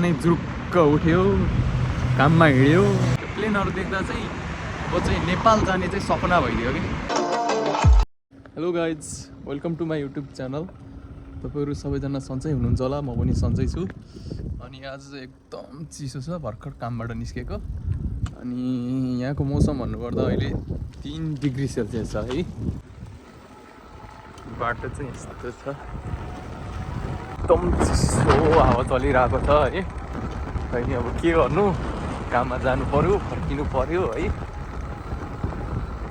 बिहानै जुरुक्क उठ्यो, काममा हिँड्यो। प्लेनहरू देख्दा चाहिँ अब चाहिँ नेपाल जाने चाहिँ सपना भइदियो कि। Hello guys, welcome to my YouTube channel. तपाईँहरू सबैजना सन्चै हुनुहुन्छ होला, म पनि सन्चै छु। अनि आज चाहिँ एकदम चिसो छ, भर्खर कामबाट निस्केको। अनि यहाँको मौसम भन्नुपर्दा अहिले 3 डिग्री सेल्सियस छ है। बाटो चाहिँ यस्तो छ, एकदम चिसो हावा चलिरहेको छ है। अनि अब के गर्नु, काममा जानु पर्यो, फर्किनु पर्यो है।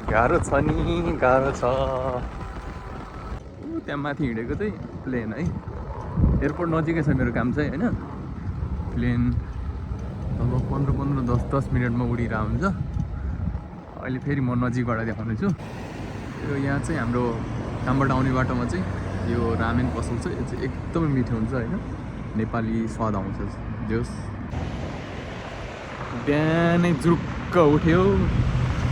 गाह्रो छ नि, गाह्रो छ। त्यहाँ माथि हिँडेको चाहिँ प्लेन है। एयरपोर्ट नजिकै छ मेरो काम चाहिँ होइन। प्लेन अब 15-10 मिनटमा उडिरहेको हुन्छ। अहिले फेरि म नजिकबाट देखाउने छु। यो यहाँ चाहिँ हाम्रो कामबाट आउने बाटोमा चाहिँ यो रामेन पसल छ। यो चाहिँ एकदमै मिठो हुन्छ होइन, नेपाली स्वाद आउँछ जोस्। बिहानै जुरुक्क उठ्यो,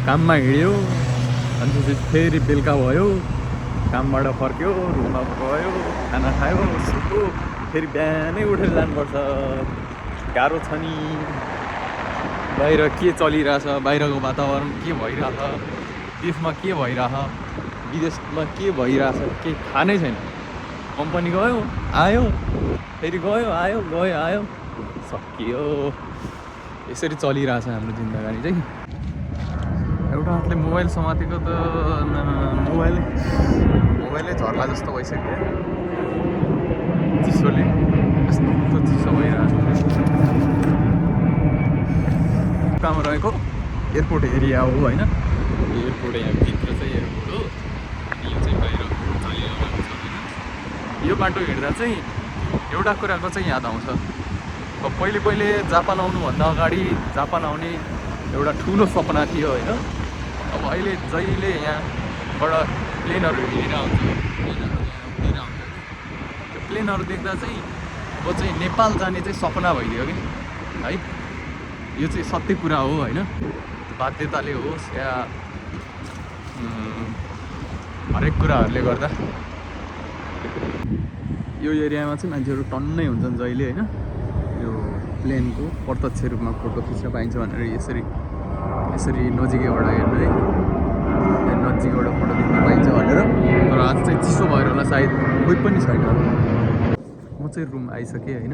काममा हिँड्यो, अनि त्यसपछि फेरि बेलुका भयो, कामबाट फर्क्यो, रुममा गयो, खाना खायो, सुत्यो, फेरि बिहानै उठेर जानुपर्छ। गाह्रो छ नि। बाहिर के चलिरहेछ, बाहिरको वातावरण के भइरहेछ, देशमा के भइरहेछ, विदेशमा के भइरहेछ, केही थाहा नै छैन। कम्पनी गयो आयो, फेरि गयो आयो, गयो आयो, सकियो। यसरी चलिरहेछ हाम्रो जिन्दगानी चाहिँ। एउटा हातले मोबाइल समातेको त मोबाइलै झर्ला जस्तो भइसक्यो। चिसोले यस्तो चिसो भइरहेको। काम रहेको एयरपोर्ट एरिया हो होइन। एयरपोर्ट यहाँभित्र चाहिँ एयरपोर्ट हो। यो चाहिँ बाहिर चलिरहेको छ होइन। यो बाटो हिँड्दा चाहिँ एउटा कुराको चाहिँ याद आउँछ। अब पहिले जापान आउनुभन्दा अगाडि जापान आउने एउटा ठुलो सपना थियो होइन। अब अहिले जहिले यहाँबाट प्लेनहरू हिँडिरहेको हुन्छ, त्यो प्लेनहरू देख्दा चाहिँ अब चाहिँ नेपाल जाने चाहिँ सपना भइदियो कि है। यो चाहिँ सत्य कुरा हो होइन। बाध्यताले होस् या हरेक कुराहरूले गर्दा यो एरियामा चाहिँ मान्छेहरू टन्नै हुन्छन् जहिले होइन। यो प्लेनको प्रत्यक्ष रूपमा फोटो खिच्न पाइन्छ भनेर यसरी नजिकैबाट हेर्नु है, नजिकबाट फोटो खिच्न पाइन्छ भनेर। तर आज चाहिँ चिसो भएर होला सायद, कोही पनि छैन। म चाहिँ रुम आइसकेँ होइन।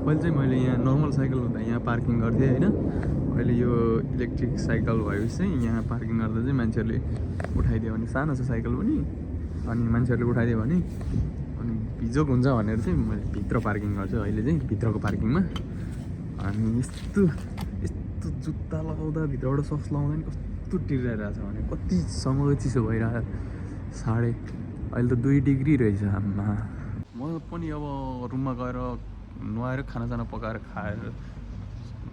पहिले चाहिँ मैले यहाँ नर्मल साइकल हुँदा यहाँ पार्किङ गर्थेँ होइन। अहिले यो इलेक्ट्रिक साइकल भएपछि चाहिँ यहाँ पार्किङ गर्दा चाहिँ मान्छेहरूले उठाइदियो भने, सानो छ साइकल पनि, अनि मान्छेहरूले उठाइदियो भने अनि भिजोक हुन्छ भनेर चाहिँ मैले भित्र पार्किङ गर्छु अहिले चाहिँ, भित्रको पार्किङमा। अनि यस्तो जुत्ता लगाउँदा भित्रबाट सक्स लगाउँदा नि कस्तो टिरिरहेको छ भने, कतिसम्म चिसो भइरहेको। अहिले त 2 डिग्री रहेछ। आम्मा, म पनि अब रुममा गएर नुहाएर खानासाना पकाएर खाएर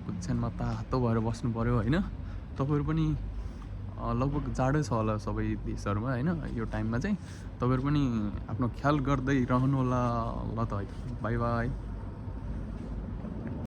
ओछ्यानमा तातो भएर बस्नु पऱ्यो होइन। तपाईँहरू पनि लगभग जाडै छ होला सबै देशहरूमा होइन। यो टाइममा चाहिँ तपाईँहरू पनि आफ्नो ख्याल गर्दै रहनु होला। ल त, बाई बाई।